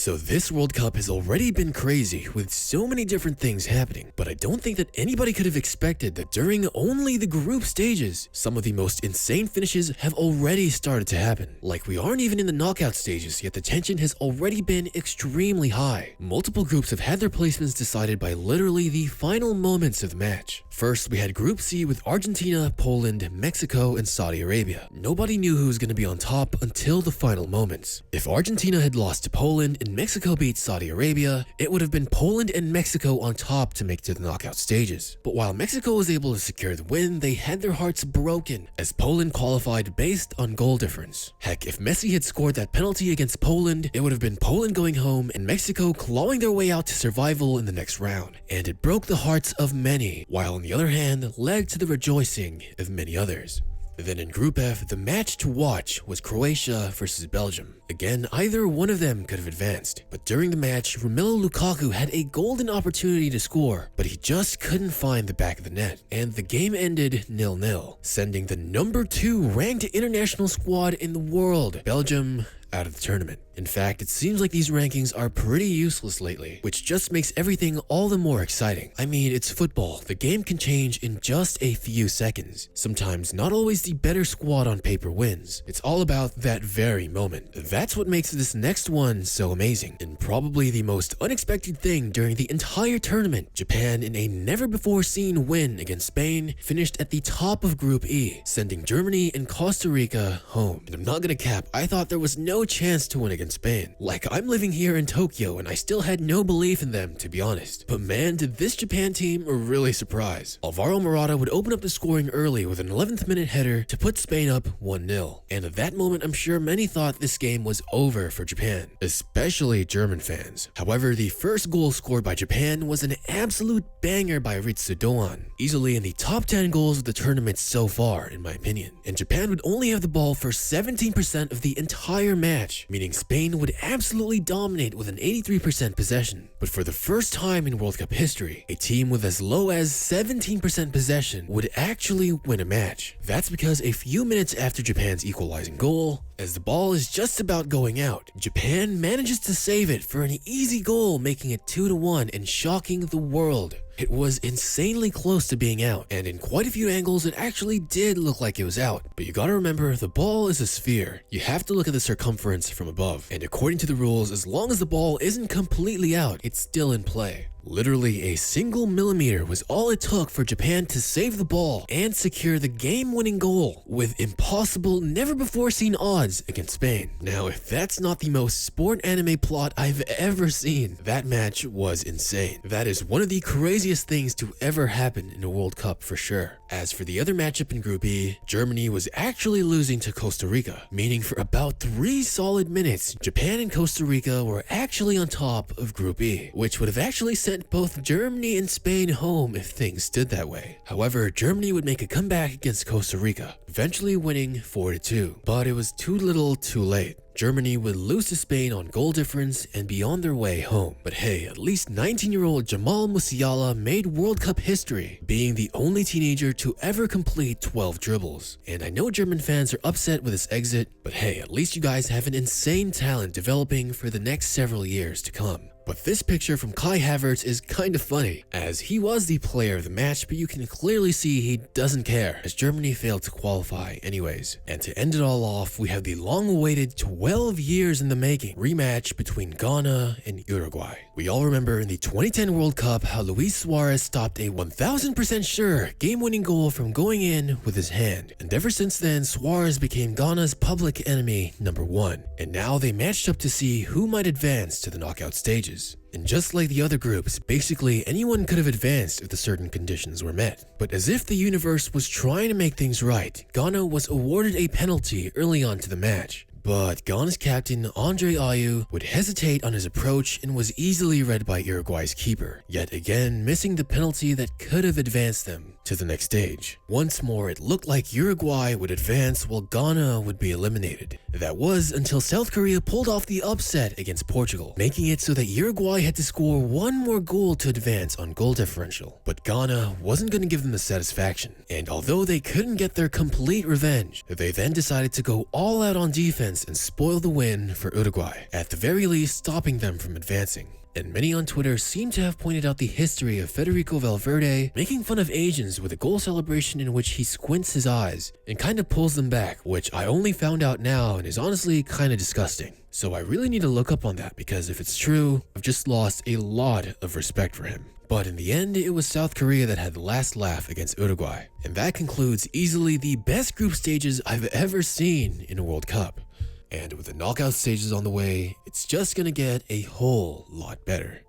So this World Cup has already been crazy with so many different things happening, but I don't think that anybody could have expected that during only the group stages, some of the most insane finishes have already started to happen. Like we aren't even in the knockout stages, yet the tension has already been extremely high. Multiple groups have had their placements decided by literally the final moments of the match. First, we had Group C with Argentina, Poland, Mexico, and Saudi Arabia. Nobody knew who was going to be on top until the final moments. If Argentina had lost to Poland and Mexico beat Saudi Arabia, it would have been Poland and Mexico on top to make it to the knockout stages. But while Mexico was able to secure the win, they had their hearts broken as Poland qualified based on goal difference. Heck, if Messi had scored that penalty against Poland, it would have been Poland going home and Mexico clawing their way out to survival in the next round. And it broke the hearts of many, while on the other hand, led to the rejoicing of many others. Then in Group F, the match to watch was Croatia versus Belgium. Again, either one of them could have advanced, but during the match, Romelu Lukaku had a golden opportunity to score, but he just couldn't find the back of the net, and the game ended 0-0, sending the number 2 ranked international squad in the world, Belgium, out of the tournament. In fact, it seems like these rankings are pretty useless lately, which just makes everything all the more exciting. I mean, it's football. The game can change in just a few seconds. Sometimes not always the better squad on paper wins. It's all about that very moment. That's what makes this next one so amazing, and probably the most unexpected thing during the entire tournament. Japan, in a never-before-seen win against Spain, finished at the top of Group E, sending Germany and Costa Rica home. And I'm not gonna cap, I thought there was no chance to win against Spain. Like, I'm living here in Tokyo and I still had no belief in them, to be honest. But man, did this Japan team really surprise. Alvaro Morata would open up the scoring early with an 11th minute header to put Spain up 1-0. And at that moment, I'm sure many thought this game was over for Japan, especially German fans. However, the first goal scored by Japan was an absolute banger by Ritsu Doan, easily in the top 10 goals of the tournament so far, in my opinion. And Japan would only have the ball for 17% of the entire match, meaning Spain would absolutely dominate with an 83% possession. But for the first time in World Cup history, a team with as low as 17% possession would actually win a match. That's because a few minutes after Japan's equalizing goal, as the ball is just about going out, Japan manages to save it for an easy goal, making it 2-1 and shocking the world. It was insanely close to being out, and in quite a few angles it actually did look like it was out. But you gotta remember, the ball is a sphere. You have to look at the circumference from above, and according to the rules, as long as the ball isn't completely out, it's still in play. Literally a single millimeter was all it took for Japan to save the ball and secure the game-winning goal with impossible, never-before-seen odds against Spain. Now, if that's not the most sport anime plot I've ever seen, that match was insane. That is one of the craziest things to ever happen in a World Cup for sure. As for the other matchup in Group E, Germany was actually losing to Costa Rica, meaning for about 3 solid minutes, Japan and Costa Rica were actually on top of Group E, which would have actually sent both Germany and Spain home if things stood that way. However, Germany would make a comeback against Costa Rica, eventually winning 4-2. But it was too little too late. Germany would lose to Spain on goal difference and be on their way home. But hey, at least 19-year-old Jamal Musiala made World Cup history, being the only teenager to ever complete 12 dribbles. And I know German fans are upset with his exit, but hey, at least you guys have an insane talent developing for the next several years to come. But this picture from Kai Havertz is kind of funny, as he was the player of the match, but you can clearly see he doesn't care, as Germany failed to qualify anyways. And to end it all off, we have the long-awaited 12 years in the making rematch between Ghana and Uruguay. We all remember in the 2010 World Cup how Luis Suarez stopped a 1000% sure game-winning goal from going in with his hand. And ever since then, Suarez became Ghana's public enemy #1. And now they matched up to see who might advance to the knockout stages. And just like the other groups, basically anyone could have advanced if the certain conditions were met. But as if the universe was trying to make things right, Ghana was awarded a penalty early on to the match. But Ghana's captain, Andre Ayew, would hesitate on his approach and was easily read by Uruguay's keeper, yet again missing the penalty that could have advanced them to the next stage. Once more, it looked like Uruguay would advance while Ghana would be eliminated. That was until South Korea pulled off the upset against Portugal, making it so that Uruguay had to score one more goal to advance on goal differential. But Ghana wasn't going to give them the satisfaction, and although they couldn't get their complete revenge, they then decided to go all out on defense chance and spoil the win for Uruguay, at the very least stopping them from advancing. And many on Twitter seem to have pointed out the history of Federico Valverde making fun of Asians with a goal celebration in which he squints his eyes and kinda pulls them back, which I only found out now and is honestly kinda disgusting. So I really need to look up on that, because if it's true, I've just lost a lot of respect for him. But in the end, it was South Korea that had the last laugh against Uruguay. And that concludes easily the best group stages I've ever seen in a World Cup. And with the knockout stages on the way, it's just gonna get a whole lot better.